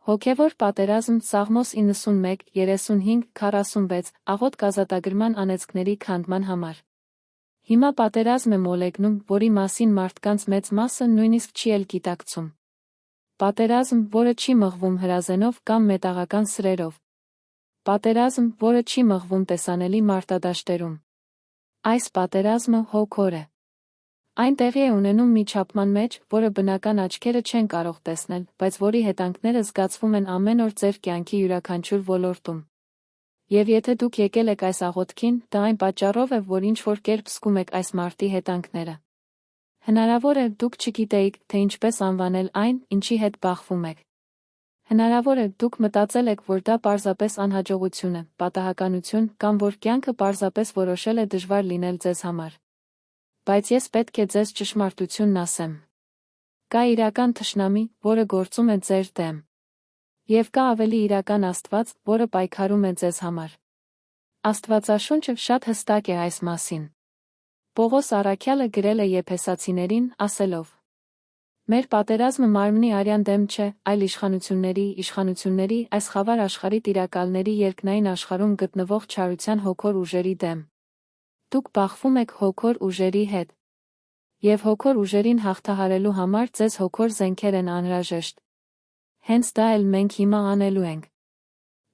Հոգևոր պատերազմ Սաղմոս 91, 35, 46, աղոթք ազատագրման անեծքների քանդման համար։ Հիմա պատերազմ է մոլեգնում, որի մասին մարդկանց մեծ մասը նույնիսկ չի էլ գիտակցում։ Պատերազմ, որը չի մղվում հրազենով կամ մետաղական սրերով։ Պատերազմ, որը չի մղվում տեսանելի մարտադաշտերում։ Այս պատերազմը հոգոր է։ Այն տեղի է ունենում մի չափման մեջ, որը բնական աչքերը չեն կարող տեսնել, բայց որի հետանքները զգացվում են ամեն օր ձեր կյանքի յուրաքանչյուր ոլորտում։ Եվ եթե դուք եկել եք այս աղոթքին, դա այն պատճառով է, որ ինչ-որ կերպ զգում եք այս մարտի հետանքները։ Հնարավոր է, դուք չգիտեիք, թե ինչպես անվանել այն, ինչի հետ բախվում եք։ Հնարավոր է, դուք մտածել եք, որ դա պարզապես անհաջողություն է, պատահականություն, կամ որ կյանքը պարզապես որոշել է դժվար լինել ձեզ համար։ Բայց ես պետք է ձեզ ճշմարտությունն ասեմ։ Կա իրական թշնամի, որը գործում է ձեր դեմ։ Եվ կա ավելի իրական Աստված, որը պայքարում է ձեզ համար։ Աստվածաշունչը շատ հստակ է այս մասին։ Պողոս առաքյալը գրել է Եփեսացիներին, ասելով. Մեր պատերազմը մարմնի արյան դեմ չէ, այլ իշխանությունների, այս խավար աշխարհի տիրակալների երկնային աշխարհում գտնվող չարության հոգոր ուժերի դեմ։ Դուք բախվում եք հոգոր ուժերի հետ։ Եվ հոգոր ուժերին հաղթահարելու համար ձեզ հոգոր զենքեր են անհրաժեշտ։ Հենց դա էլ մենք հիմա անելու ենք։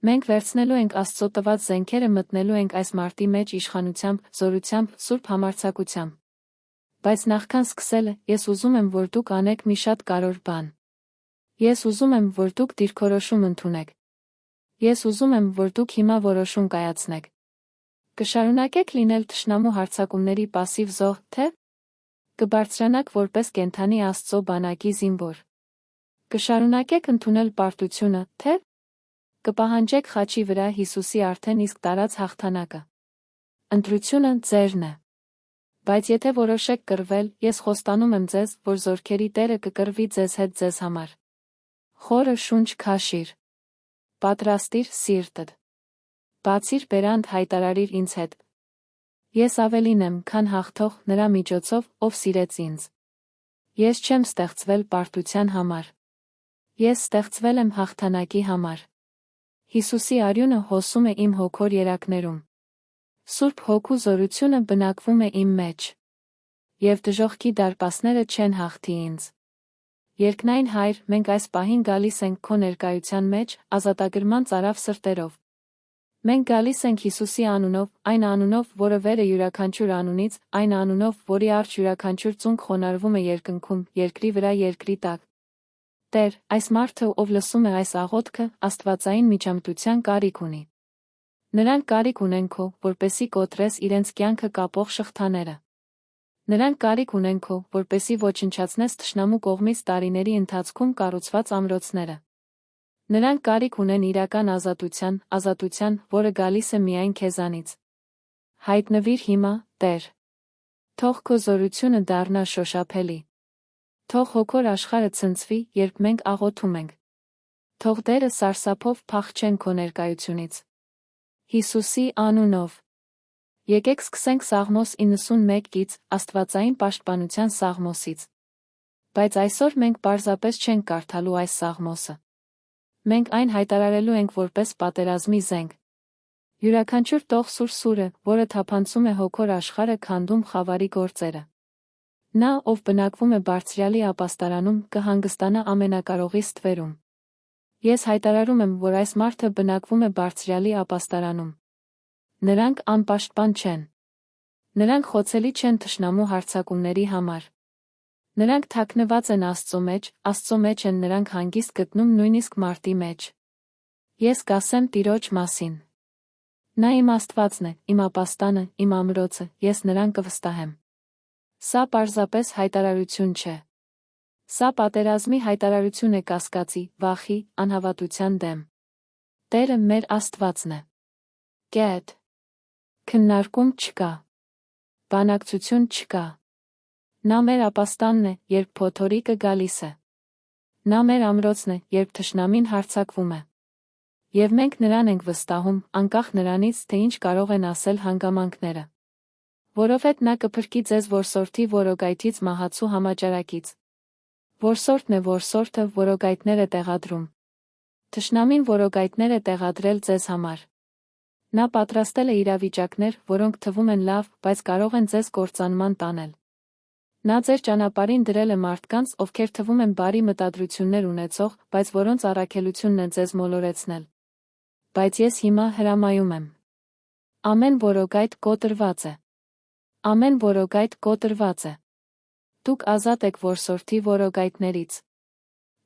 Մենք վերցնելու ենք Աստծո տված զենքերը, մտնելու ենք այս մարտի մեջ իշխանությամբ, զորությամբ, սուրբ համարձակությամբ։ Բայց նախքան սկսելը, ես ուզում եմ, որ դուք անեք մի շատ կարևոր բան։ Ես ուզում եմ, որ դուք դիրքորոշում ընդունեք։ Ես ուզում եմ, որ դուք հիմա որոշում կայացնեք։ Կշարունակեք լինել թշնամու հարձակումների պասիվ զոհ, թե կբարձրանաք որպես կենդանի Աստծո բանակի զինվոր։ Կշարունակեք ընդունել պարտությունը, թե կպահանջեք խաչի վրա Հիսուսի արդեն իսկ տարած հաղթանակը։ Ընտրությունը ձերն է։ Բայց եթե որոշեք կռվել, ես խոստանում եմ ձեզ, որ զորքերի Տերը կկռվի ձեզ հետ ձեզ համար։ Խորը շունչ քաշիր։ Պատրաստիր սիրտդ։ Բացիր բերանդ, հայտարարիր ինձ հետ։ Ես ավելին եմ, քան հաղթող, նրա միջոցով, ով սիրեց ինձ։ Ես չեմ ստեղծվել պարտության համար։ Ես ստեղծվել եմ հաղթանակի համար։ Հիսուսի արյունը հոսում է իմ հոգոր երակներում։ Սուրբ Հոգու զորությունը բնակվում է իմ մեջ։ Եվ դժոխքի դարպասները չեն հաղթի ինձ։ Երկնային Հայր, մենք այս պահին գալիս ենք քո ներկայության մեջ, ազատագրման ծարավ սրտերով։ Մենք գալիս ենք Հիսուսի անունով, այն անունով, որը վեր է յուրաքանչյուր անունից, այն անունով, որի առջ յուրաքանչյուր ծունկ խոնարհվում է երկնքում, երկրի վրա, երկրի տակ։ Տեր, այս մարդը, ով լսում է այս աղոթքը, աստվածային միջամտության կարիք ունի։ Նրանք կարիք ունեն քո, որպեսզի կոտրես իրենց կյանքը կապող շղթաները։ Նրանք կարիք ունեն քո, որպեսզի ոչնչացնես թշնամու կողմից տարիների ընթացքում կառուցված ամրոցները։ Նրանք կարիք ունեն իրական ազատության, որը գալիս է միայն քեզանից։ Հայտնվիր հիմա, Տեր։ Թող քո զորությունը դառնա շոշափելի։ Թող հոգոր աշխարհը ցնցվի, երբ մենք աղոթում ենք։ Թող դերը սարսափով փախչեն քո ներկայությունից։ Հիսուսի անունով։ Եկեք սկսենք Սաղմոս 91-ից, աստվածային պաշտպանության Սաղմոսից։ Բայց այսօր մենք պարզապես չենք կարդալու այս Սաղմոսը։ Մենք այն հայտարարելու ենք որպես պատերազմի զենք։ Յուրաքանչյուր տող սուրը, որը թափանցում է հոգոր աշխարհը, քանդում խավարի գործերը։ Նա, ով բնակվում է Բարձրյալի ապաստարանում, կհանգստանա ամենակարողի ստվերում։ Ես հայտարարում եմ, որ այս մարդը բնակվում է Բարձրյալի ապաստարանում։ Նրանք անպաշտպան չեն։ Նրանք խոցելի չեն թշնամու հարձակումների համար։ Նրանք թաքնված են Աստծո մեջ են նրանք հանգիստ գտնում նույնիսկ մարտի մեջ։ Ես կասեմ Տիրոջ մասին։ Նա իմ Աստվածն է, իմ ապաստանը, իմ ամրոցը, ես նրան կվստահեմ։ Սա պարզապես հայտարարություն չէ։ Սա պատերազմի հայտարարություն է կասկածի, վախի, անհավատության դեմ։ Տերը մեր Աստվածն է։ Կետ։ Քննարկում չկա։ Բանակցություն չկա։ Նա մեր ապաստանն է, երբ փոթորիկը գալիս է։ Նա մեր ամրոցն է, երբ թշնամին հարձակվում է։ Եվ մենք նրան ենք վստահում, անկախ նրանից, թե ինչ կարող են ասել հանգամանքները։ Որովհետև նա կփրկի ձեզ որսորդի որոգայթից մահացու համաճարակից։ Որսորդն է որսորդը, որոգայթներ է տեղադրում։ Թշնամին որոգայթներ է տեղադրել ձեզ համար։ Նա պատրաստել է իրավիճակներ, որոնք թվում են լավ, բայց կարող են ձեզ կործանման տանել։ Նա ձեր ճանապարհին դրել է մարդկանց, ովքեր թվում են բարի մտադրություններ ունեցող, բայց որոնց առաքելությունն է ձեզ մոլորեցնել։ Բայց ես հիմա հրամայում եմ։ Ամեն որոգայթ կոտրված է։ Ամեն որոգայթ կոտրված է։ Դուք ազատ եք որսորդի որոգայթներից։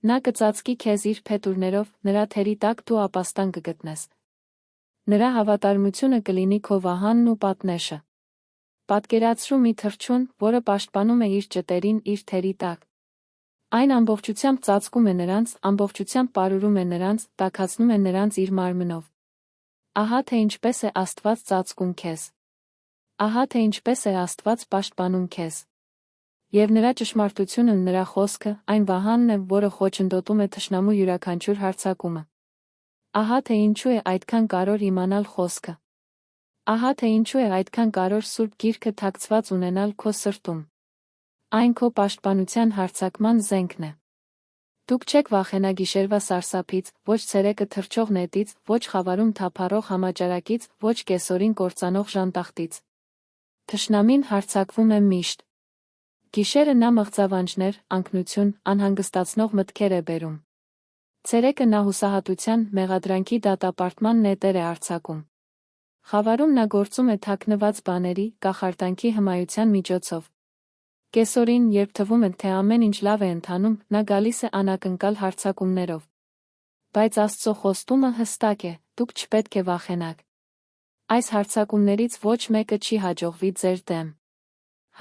Նա կծածկի քեզ իր փետուրներով, նրա թերի տակ դու ապաստան կգտնես։ Նրա հավատարմությունը կլինի քո վահանն ու պատնեշը։ Պատկերացրու մի թռչուն, որը պաշտպանում է իր ճտերին իր թերի տակ։ Այն ամբողջությամբ ծածկում է նրանց, ամբողջությամբ պարուրում է նրանց, տաքացնում է նրանց իր մարմնով։ Ահա թե ինչպես է Աստված ծածկում քեզ։ Ահա թե ինչպես է Աստված պաշտպանում քեզ։ Եվ նրա ճշմարտությունը, նրա խոսքը, այն վահանն է, որը խոչընդոտում է թշնամու յուրաքանչյուր հարձակումը։ Ահա թե ինչու է այդքան կարևոր իմանալ խոսքը։ Ահա թե ինչու է այդքան կարևոր Սուրբ Գիրքը թաքցված ունենալ քո սրտում։ Այն քո պաշտպանության հարձակման զենքն է։ Դուք չեք վախենա գիշերվա սարսափից, ոչ ցերեկը թռչող նետից, ոչ խավարում թափառող համաճարակից, ոչ կեսօրին կործանող ժանտախտից։ Թշնամին հարձակվում է միշտ։ Գիշերը նա մղձավանջներ, անկնություն, անհանգստացնող մտքեր է բերում։ Ցերեկը նա հուսահատության, մեղադրանքի դատապարտման նետեր է արձակում։ Խավարում նա գործում է թաքնված բաների, կախարդանքի հմայության միջոցով։ Կեսօրին, երբ թվում է, թե ամեն ինչ լավ է ընթանում, նա գալիս է անակնկալ հարձակումներով։ Բայց Աստծո խոստումը հստակ է, դուք չպետք է վախենաք։ Այս հարձակումներից ոչ մեկը չի հաջողվի ձեր դեմ։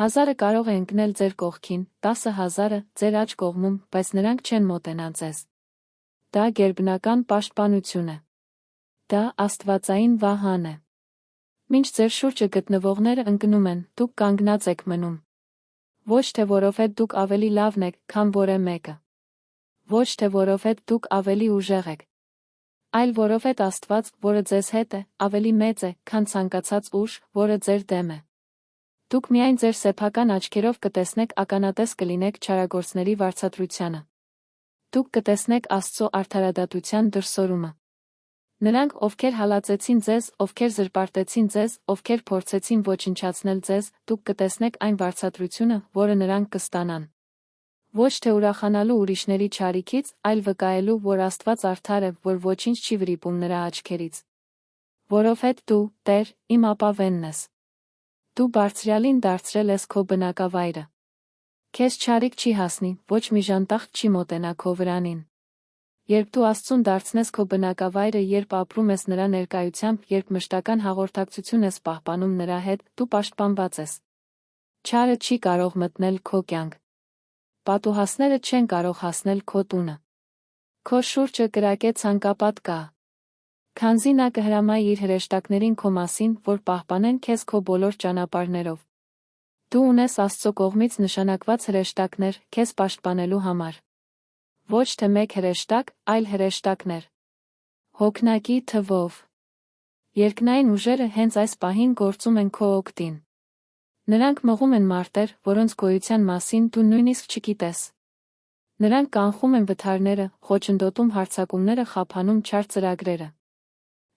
1000-ը կարող է ընկնել ձեր կողքին, 10,000-ը ձեր աջ կողմում, բայց նրանք չեն մոտենա ձեզ։ Դա գերբնական պաշտպանություն է։ Դա աստվածային վահան է։ Մինչ ձեր շուրջը գտնվողները ընկնում են, դուք կանգնած եք մնում։ Ոչ թե որովհետև դուք ավելի լավն եք, քան որևէ մեկը։ Ոչ թե որովհետև դուք ավելի ուժեղ եք։ Այլ որովհետև Աստված, որը ձեզ հետ է, ավելի մեծ է, քան ցանկացած ուժ, որը ձեր դեմ է։ Դուք միայն ձեր սեփական աչքերով կտեսնեք ականատես կլինեք չարագործների վարձատրությանը։ Դուք կտեսնեք Աստծո արդարադատության դրսևորումը։ Նրանք, ովքեր հալածեցին ձեզ, ովքեր զրպարտեցին ձեզ, ովքեր փորձեցին ոչնչացնել ձեզ, դուք կտեսնեք այն վարձատրությունը, որը նրանք կստանան։ Ոչ թե ուրախանալու ուրիշների չարիքից, այլ վկայելու, որ Աստված արդար է, որ ոչինչ չի վրիպում նրա աչքերից։ Որովհետև դու, Տեր, իմ ապավենն ես։ Դու Բարձրյալին դարձրել ես քո բնակավայրը։ Քեզ չարիք չի հասնի, ոչ մի ժանտախտ չի մոտենա քո վրանին։ Երբ դու Աստծուն դարձնես քո բնակավայրը, երբ ապրում ես նրա ներկայությամբ, երբ մշտական հաղորդակցություն ես պահպանում նրա հետ, դու պաշտպանված ես։ Չարը չի կարող մտնել քո կյանք։ Պատուհասները չեն կարող հասնել քո տունը։ Քո շուրջը կրակե ցանկապատ կա։ Քանզի նա կհրամայի իր հրեշտակներին քո մասին, որ պահպանեն քեզ քո բոլոր ճանապարհներով։ Դու ունես Աստծո կողմից նշանակված հրեշտակներ քեզ պաշտպանելու համար։ Ոչ թե մեկ հրեշտակ, այլ հրեշտակներ։ Հոգնակի թվով։ Երկնային ուժերը հենց այս պահին գործում են քո օգտին։ Նրանք մղում են մարտեր, որոնց գոյության մասին դու նույնիսկ չգիտես։ Նրանք կանխում են վթարները, խոչընդոտում հարձակումները, խափանում չար ծրագրերը։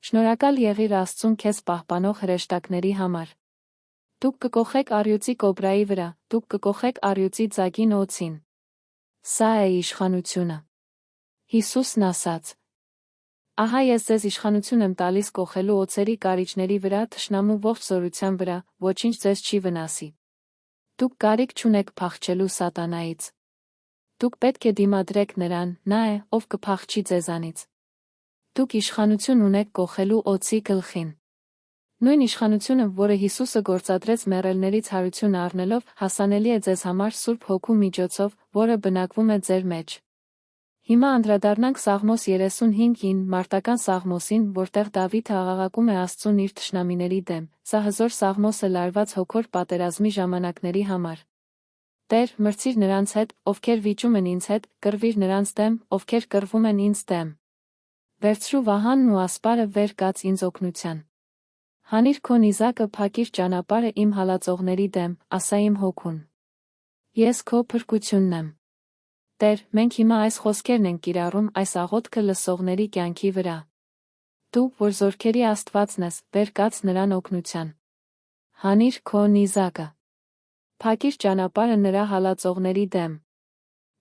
Շնորհակալ եղիր Աստծուն քեզ պահպանող հրեշտակների համար։ Դուք կկոխեք առյուծի կոբրայի վրա, դուք կկոխեք առյուծի ձագին օձին։ Սա է իշխանությունը։ Հիսուսն ասաց. Ահա ես ձեզ իշխանություն եմ տալիս կոխելու օձերի կարիճների վրա, թշնամու ողջ զորության վրա, ոչինչ ձեզ չի վնասի։ Դուք կարիք չունեք փախչելու սատանայից։ Դուք պետք է դիմադրեք նրան, նա է, ով կփախչի ձեզանից։ Դուք իշխանություն ունեք կոխելու օձի գլխին։ Նույն իշխանությունը, որը Հիսուսը գործադրեց մեռելներից հարություն առնելով, հասանելի է ձեզ համար Սուրբ Հոգու միջոցով, որը բնակվում է ձեր մեջ։ Հիմա անդրադառնանք Սաղմոս 35-ին, մարտական Սաղմոսին, որտեղ Դավիթը աղաղակում է Աստծուն իր թշնամիների դեմ։ Սա հզոր Սաղմոսը լարված հոգոր պատերազմի ժամանակների համար։ Տեր, մրցիր նրանց հետ, ովքեր վիճում են ինձ հետ, կռվիր նրանց դեմ, ովքեր կռվում են ինձ դեմ։ Վերցրու վահանն ու ասպարը վեր կաց ինձ օգնության։ Հանիր քո նիզակը, փակիր ճանապարհը իմ հալածողների դեմ, ասա իմ հոգուն։ Ես քո փրկությունն եմ։ Տեր, մենք հիմա այս խոսքերն ենք կիրառում այս աղոթքը լսողների կյանքի վրա։ Դու, որ զորքերի Աստվածն ես, վեր կաց նրան օգնության։ Հանիր քո նիզակը։ Փակիր ճանապարհը նրա հալածողների դեմ։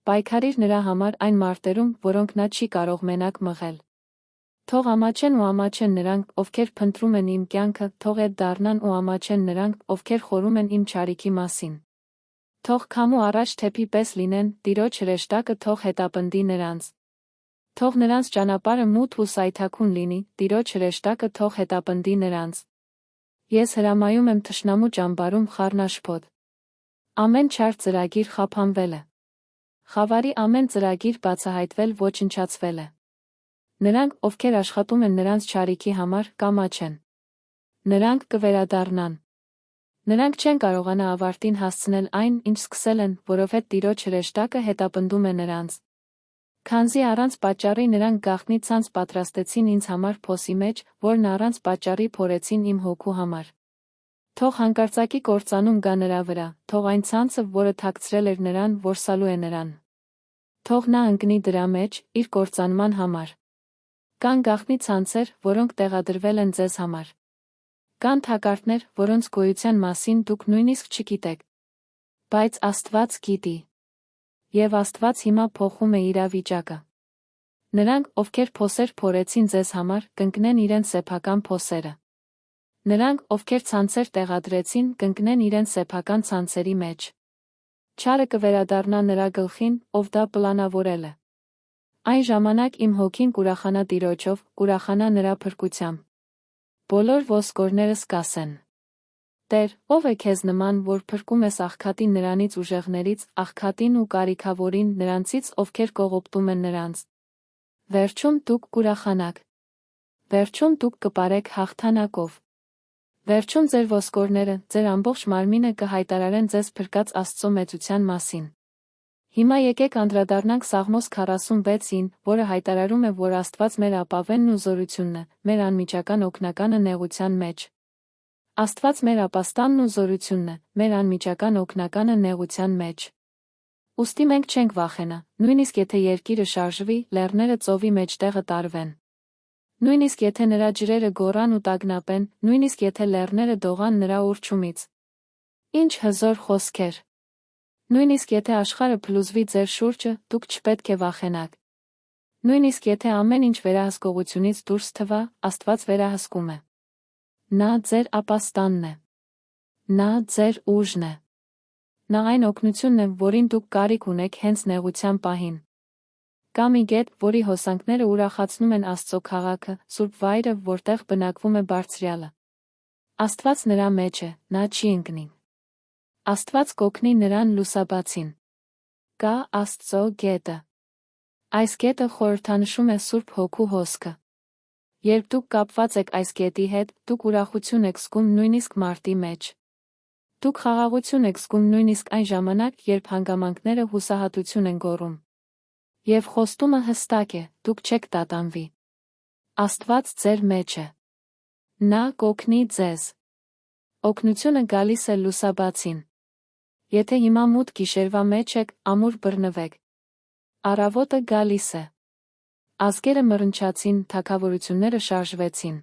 Պայքարիր նրա համար այն մարտերում, որոնք նա չի կարող մենակ մղել։ Թող ամաչեն ու ամաչեն նրանք, ովքեր փնտրում են իմ կյանքը, թող ետ դառնան ու ամաչեն նրանք, ովքեր խորում են իմ չարիքի մասին։ Թող քամու առաջ թեփի պես լինեն, Տիրոջ հրեշտակը թող հետապնդի նրանց։ Թող նրանց ճանապարհը մութ ու սայթաքուն լինի, Տիրոջ հրեշտակը թող հետապնդի նրանց։ Ես հրամայում եմ թշնամու ճամբարում խառնաշփոթ։ Ամեն չար ծրագիր խափանվել է։ Խավարի ամեն ծրագիր բացահայտվել ոչնչացվել է։ Նրանք, ովքեր աշխատում են նրանց չարիքի համար, կամաչեն։ Նրանք կվերադառնան։ Նրանք չեն կարողանա ավարտին հասցնել այն, ինչ սկսել են, որովհետև Տիրոջ հրեշտակը հետապնդում է նրանց։ Քանզի առանց պատճառի նրանք գաղտնի ցանց պատրաստեցին ինձ համար փոսի մեջ, որն առանց պատճառի փորեցին իմ հոգու համար։ Թող հանկարծակի կործանում գա նրա վրա, թող այն ցանցը, որը թաքցրել էր նրան, որսալու է նրան։ Թող նա ընկնի դրա մեջ, իր կործանման համար։ Կան գաղտնի ցանցեր, որոնք տեղադրվել են ձեզ համար։ Կան թակարդներ, որոնց գոյության մասին դուք նույնիսկ չգիտեք։ Բայց Աստված գիտի։ Եվ Աստված հիմա փոխում է իրավիճակը։ Նրանք, ովքեր փոսեր փորեցին ձեզ համար, կընկնեն իրենց սեփական փոսերը։ Նրանք, ովքեր ցանցեր տեղադրեցին, կընկնեն իրենց սեփական ցանցերի մեջ։ Չարը կվերադառնա նրա գլխին, ով դա պլանավորել է։ Այն ժամանակ իմ հոգին կուրախանա Տիրոջով, կուրախանա նրա փրկությամբ։ Բոլոր ոսկորներս կասեն. Տեր, ով է քեզ նման, որ փրկում ես աղքատին նրանից ուժեղներից, աղքատին ու կարիքավորին նրանցից, ովքեր կողոպտում են նրանց։ Վերջում դուք կուրախանաք։ Վերջում դուք կպարեք հաղթանակով։ Վերջում ձեր ոսկորները, ձեր ամբողջ մարմինը կհայտարարեն ձեզ փրկած Աստծո մեծության մասին։ Հիմա եկեք անդրադառնանք Սաղմոս 46-ին, որը հայտարարում է, որ Աստված մեր ապավենն ու զորությունն է, մեր անմիջական օգնականը նեղության մեջ։ Աստված մեր ապաստանն ու զորությունն է, մեր անմիջական օգնականը նեղության մեջ։ Ուստի մենք չենք վախենա, նույնիսկ եթե երկիրը շարժվի, լեռները ծովի մեջտեղը տարվեն։ Նույնիսկ եթե նրա ջրերը գոռան ու տագնապեն, նույնիսկ եթե լեռները դողան նրա ուռչումից։ Ինչ հզոր խոսքեր։ Նույնիսկ եթե աշխարհը փլուզվի ձեր շուրջը, դուք չպետք է վախենաք։ Նույնիսկ եթե ամեն ինչ վերահսկողությունից դուրս թվա, Աստված վերահսկում է։ Նա ձեր ապաստանն է։ Նա ձեր ուժն է։ Նա այն օգնությունն է, որին դուք կարիք ունեք հենց նեղության պահին։ Կա մի գետ, որի հոսանքները ուրախացնում են Աստծո քաղաքը, սուրբ վայրը, որտեղ բնակվում է Բարձրյալը։ Աստված նրա մեջ է, նա չի ընկնի։ Աստված կօգնի նրան լուսաբացին։ Կա Աստծո գետը։ Այս գետը խորհրդանշում է Սուրբ Հոգու հոսքը։ Երբ դուք կապված եք այս գետի հետ, դուք ուրախություն եք զգում նույնիսկ մարտի մեջ։ Դուք խաղաղություն եք զգում նույնիսկ այն ժամանակ, երբ հանգամանքները հուսահատություն են գոռում։ Եվ խոստումը հստակ է, դուք չեք տատանվի։ Աստված ձեր մեջ է։ Նա կօգնի ձեզ։ Օգնությունը գալիս է լուսաբացին։ Եթե հիմա մութ գիշերվա մեջ եք, ամուր բռնվեք։ Առավոտը գալիս է։ Ազգերը մռնչացին, թագավորությունները շարժվեցին։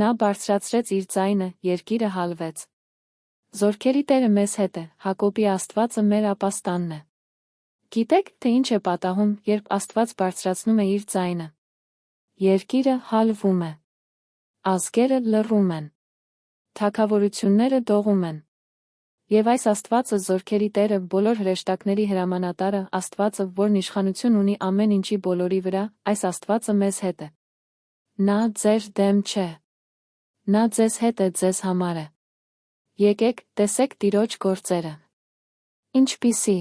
Նա բարձրացրեց իր ձայնը, երկիրը հալվեց։ Զորքերի Տերը մեզ հետ է, Հակոբի Աստվածը մեր ապաստանն է։ Գիտեք, թե ինչ է պատահում, երբ Աստված բարձրացնում է իր ձայնը։ Երկիրը հալվում է։ Ազգերը լռում են։ Թագավորությունները դողում են։ Եվ այս Աստվածը զորքերի Տերը, բոլոր հրեշտակների հրամանատարը, Աստվածը, որն իշխանություն ունի ամեն ինչի բոլորի վրա, այս Աստվածը մեզ հետ է։ Նա ձեր դեմ չէ։ Նա ձեզ հետ է, ձեզ համար է։ Եկեք, տեսեք Տիրոջ գործերը։ Ինչպիսի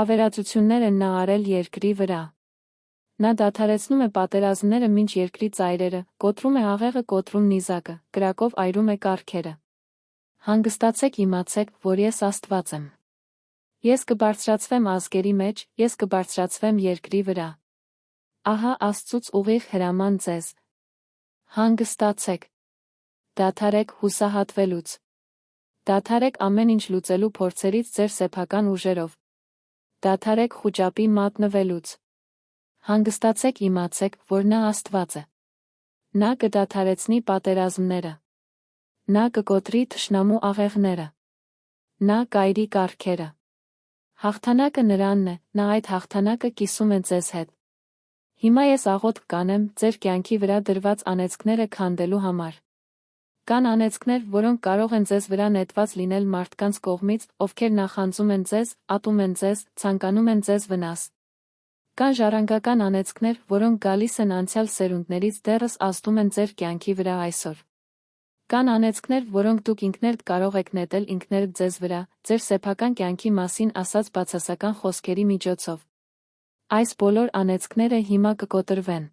ավերածություններ են նա արել երկրի վրա։ Նա դադարեցնում է պատերազմները մինչ երկրի ծայրերը, կոտրում է աղեղը, կոտրում նիզակը, կրակով այրում է կառքերը։ Հանգստացեք, իմացեք, որ ես Աստված եմ։ Ես կբարձրացվեմ ազգերի մեջ, ես կբարձրացվեմ երկրի վրա։ Ահա Աստծուց ուղիղ հրաման ձեզ։ Հանգստացեք։ Դադարեք հուսահատվելուց։ Դադարեք ամեն ինչ լուծելու փորձերից ձեր սեփական ուժերով։ Դադարեք խուճապի մատնվելուց։ Հանգստացեք, իմացեք, որ նա Աստված է։ Նա կդադարեցնի պատերազմները։ Նա կկոտրի թշնամու աղեղները։ Նա կայրի կառքերը։ Հաղթանակը նրանն է, նա այդ հաղթանակը կիսում է ձեզ հետ։ Հիմա ես աղոթք կանեմ ձեր կյանքի վրա դրված անեծքները քանդելու համար։ Կան անեծքներ, որոնք կարող են ձեզ վրա նետված լինել մարդկանց կողմից, ովքեր նախանձում են ձեզ, ատում են ձեզ, ցանկանում են ձեզ վնաս։ Կան ժառանգական անեծքներ, որոնք գալիս են անցյալ սերունդներից, դեռս ազդում են ձեր կյանքի վրա այսօր։ Կան անեծքներ, որոնք դուք ինքներդ կարող եք նետել ինքներդ ձեզ վրա, ձեր սեփական կյանքի մասին ասած բացասական խոսքերի միջոցով։ Այս բոլոր անեծքները հիմա կկոտրվեն։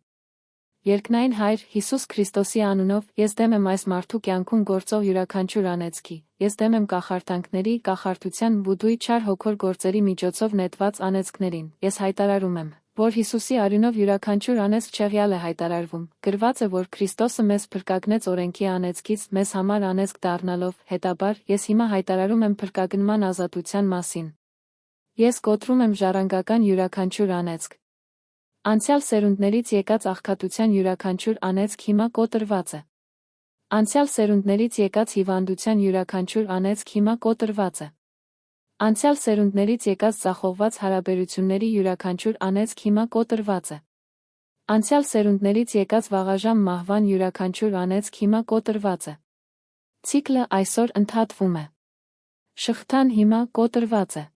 Երկնային Հայր, Հիսուս Քրիստոսի անունով, ես դեմ եմ այս մարդու կյանքում գործող յուրաքանչյուր անեծքի, ես դեմ եմ կախարդանքների, կախարդության, բուդուի չար հոգոր գործերի միջոցով նետված անեծքներին, ես հայտարարում եմ, որ Հիսուսի արյունով յուրաքանչյուր անեծք չեղյալ է հայտարարվում, գրված է, որ Քրիստոսը մեզ փրկագնեց օրենքի անեծքից, մեզ համար անեծք դառնալով, հետաբար, ես հիմա հայտարարում եմ փրկագնման ազատության մասին։ Ես կոտրում եմ ժառանգական յուրաքանչյուր անեծք։ Անցյալ սերունդներից եկած աղքատության յուրաքանչյուր անեծք հիմա կոտրված է։ Անցյալ սերունդներից եկած հիվանդության յուրաքանչյուր անեծք հիմա կոտրված է։ Անցյալ սերունդներից եկած ձախողված հարաբերությունների յուրաքանչյուր անեծք հիմա կոտրված է։ Անցյալ սերունդներից եկած վաղաժամ մահվան յուրաքանչյուր անեծք հիմա կոտրված է։ Ցիկլը այսօր ընդհատվում է։ Շղթան հիմա կոտրված է։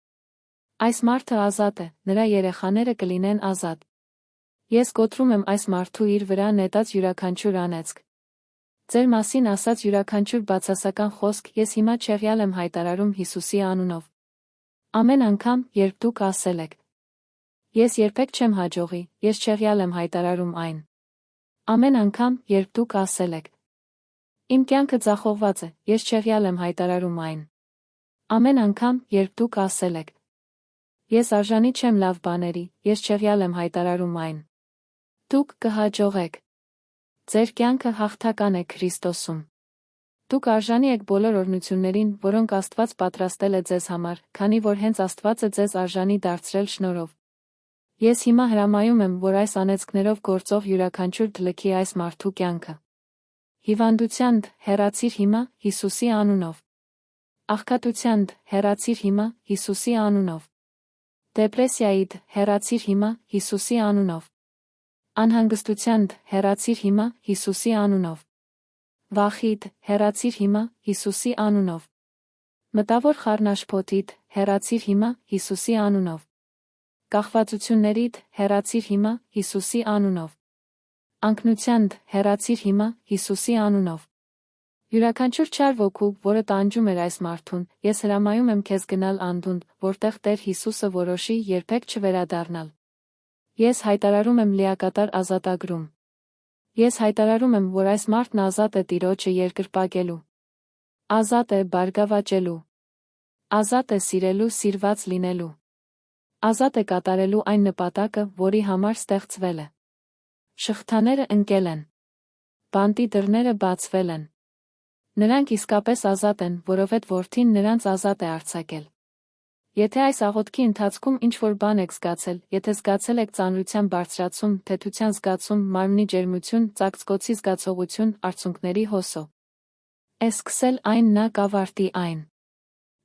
Այս մարդը ազատ է, նրա երեխաները կլինեն ազատ։ Ես կոտրում եմ այս մարդու իր վրա նետած յուրաքանչյուր անեծք։ Ձեր մասին ասած յուրաքանչյուր բացասական խոսք ես հիմա չեղյալ եմ հայտարարում Հիսուսի անունով։ Ամեն անգամ, երբ դուք ասել եք. Ես երբեք չեմ հաջողի, ես չեղյալ եմ հայտարարում այն։ Ամեն անգամ, երբ դուք ասել եք. Իմ կյանքը ձախողված է, ես չեղյալ եմ հայտարարում այն։ Ամեն անգամ, երբ դուք ասել եք. Ես արժանի չեմ լավ բաների, ես չեղյալ եմ հայտարարում այն։ Դուք կհաջողեք։ Ձեր կյանքը հաղթական է Քրիստոսում։ Դուք արժանի եք բոլոր օրհնություններին, որոնք Աստված պատրաստել է ձեզ համար, քանի որ հենց Աստված է ձեզ արժանի դարձրել շնորհով։ Ես հիմա հրամայում եմ, որ այս անեծքներով գործող յուրաքանչյուր դլքի այս մարդու կյանքը հիվանդությանդ հեռացիր հիմա Հիսուսի անունով։ Աղքատությանդ հեռացիր հիմա Հիսուսի անունով։ Դեպրեսիայիդ հեռացիր հիմա Հիսուսի անունով։ Անհանգստությանդ հեռացիր հիմա Հիսուսի անունով։ Վախիդ հեռացիր հիմա Հիսուսի անունով։ Մտավոր խառնաշփոթիդ հեռացիր հիմա Հիսուսի անունով։ Կախվածություններիդ հեռացիր հիմա Հիսուսի անունով։ Անկնությանդ հեռացիր հիմա Հիսուսի անունով։ Յուրաքանչյուր չար ոգու, որը տանջում էր այս մարդուն, ես հրամայում եմ քեզ գնալ անդունդ, որտեղ Տեր Հիսուսը որոշի երբեք չվերադառնալ։ Ես հայտարարում եմ լիակատար ազատագրում։ Ես հայտարարում եմ, որ այս մարդն ազատ է Տիրոջը երկրպագելու։ Ազատ է բարգավաճելու։ Ազատ է սիրելու, սիրված լինելու։ Ազատ է կատարելու այն նպատակը, որի համար ստեղծվել է։ Շղթաները ընկել են։ Բանտի դռները բացվել են։ Նրանք իսկապես ազատ են, որովհետև Որդին նրանց ազատ է արձակել։ Եթե այս աղոթքի ընթացքում ինչ-որ բան եք զգացել, եթե զգացել եք ծանրության բարձրացում, թեթության զգացում, մարմնի ջերմություն, ծակծկոցի զգացողություն, արցունքների հոսո, սկսել այն նա կավարտի այն։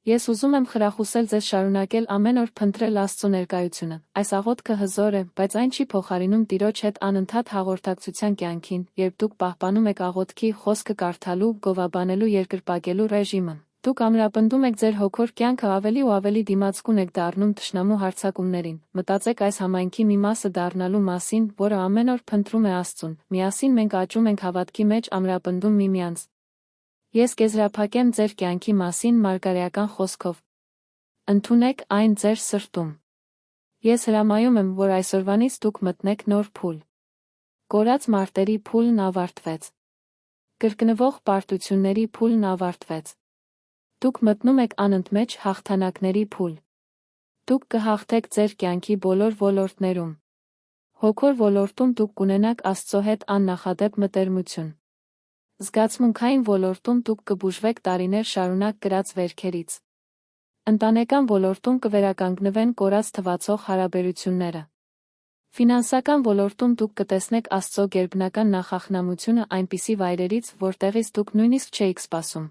Ես ուզում եմ խրախուսել ձեզ շարունակել ամեն օր փնտրել Աստծո ներկայությունը։ Այս աղոթքը հզոր է, բայց այն չի փոխարինում Տիրոջ հետ անընդհատ հաղորդակցության կյանքին, երբ դուք պահպանում եք աղոթքի խոսքը կարդալու, գովաբանելու, երկրպագելու ռեժիմը։ Դուք ամրապնդում եք ձեր հոգոր կյանքը ավելի ու ավելի դիմացկուն եք դառնում թշնամու հարձակումներին։ Մտածեք այս համայնքի մի մասը դառնալու մասին, որը ամեն օր փնտրում է Աստծուն։ Միասին մենք աճում ենք հավատքի մեջ, ամրապնդում միմյանց։ Ես կեզրափակեմ ձեր կյանքի մասին մարգարեական խոսքով։ Ընդունեք այն ձեր սրտում։ Ես հրամայում եմ, որ այսօրվանից դուք մտնեք նոր փուլ։ Կորած մարտերի փուլն ավարտվեց։ Կրկնվող պարտությունների փուլն ավարտվեց։ Դուք մտնում եք անընդմեջ հաղթանակների փուլ։ Դուք կհաղթեք ձեր կյանքի բոլոր ոլորտներում։ Հոգոր ոլորտում դուք կունենաք Աստծո հետ աննախադեպ մտերմություն։ Զգացմունքային ոլորտում դուք կբուժվեք տարիներ շարունակ կրած վերքերից։ Ընտանեկան ոլորտում կվերականգնվեն կորած թվացող հարաբերությունները։ Ֆինանսական ոլորտում դուք կտեսնեք Աստծո գերբնական նախախնամությունը այնպիսի վայրերից, որտեղից դուք նույնիսկ չէիք սպասում։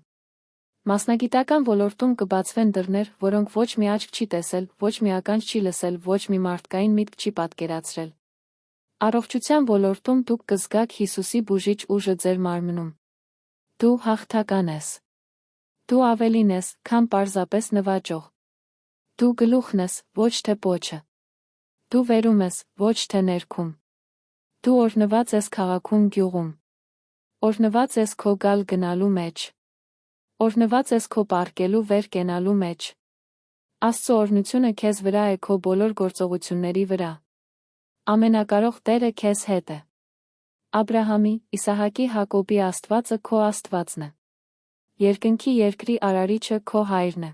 Մասնագիտական ոլորտում կբացվեն դռներ, որոնք ոչ մի աչք չի տեսել, ոչ մի ականջ չի լսել, ոչ մի մարդկային միտք չի պատկերացրել։ Առողջության ոլորտում դուք կզգաք Հիսուսի բուժիչ ուժը ձեր մարմնում։ Դու հաղթական ես։ Դու ավելին ես, քան պարզապես նվաճող։ Դու գլուխն ես, ոչ թե պոչը։ Դու վերում ես, ոչ թե ներքում։ Դու օրհնված ես քաղաքում, գյուղում։ Օրհնված ես քո գալ գնալու մեջ։ Օրհնված ես քո պառկելու վեր կենալու մեջ։ Աստծո օրհնությունը քեզ վրա է քո բոլոր գործողությունների վրա։ Ամենակարող Տերը քեզ հետ է։ Աբրահամի, Իսահակի, Հակոբի Աստվածը քո Աստվածն է։ Երկնքի երկրի արարիչը քո Հայրն է։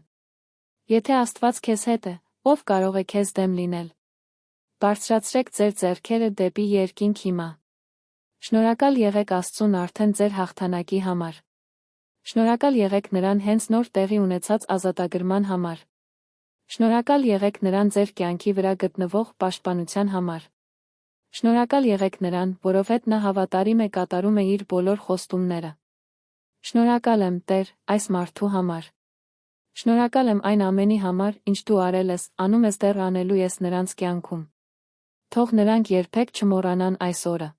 Եթե Աստված քեզ հետ է, ով կարող է քեզ դեմ լինել։ Բարձրացրեք ձեր ձեռքերը դեպի երկինք հիմա։ Շնորհակալ եղեք Աստծուն արդեն ձեր հաղթանակի համար։ Շնորհակալ եղեք նրան հենց նոր տեղի ունեցած ազատագրման համար։ Շնորհակալ եղեք նրան ձեր կյանքի վրա գտնվող պաշտպանության համար։ Շնորհակալ եղեք նրան, որովհետև նա հավատարիմ է կատարում է իր բոլոր խոստումները։ Շնորհակալ եմ, Տեր, այս մարդու համար։ Շնորհակալ եմ այն ամենի համար, ինչ դու արել ես, անում ես դեռ անելու ես նրանց կյանքում։ Թող նրանք երբեք չմոռանան այս օրը։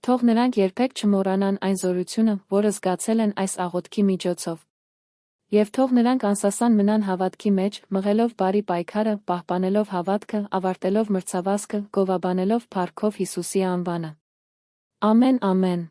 Թող նրանք երբեք չմոռանան այն զորությունը, որը զգացել են այս աղոթքի միջոցով։ Եվ թող նրանք անսասան մնան հավատքի մեջ, մղելով բարի պայքարը, պահպանելով հավատքը, ավարտելով մրցավազքը, գովաբանելով փառքով Հիսուսի անվանը։ Ամեն, ամեն։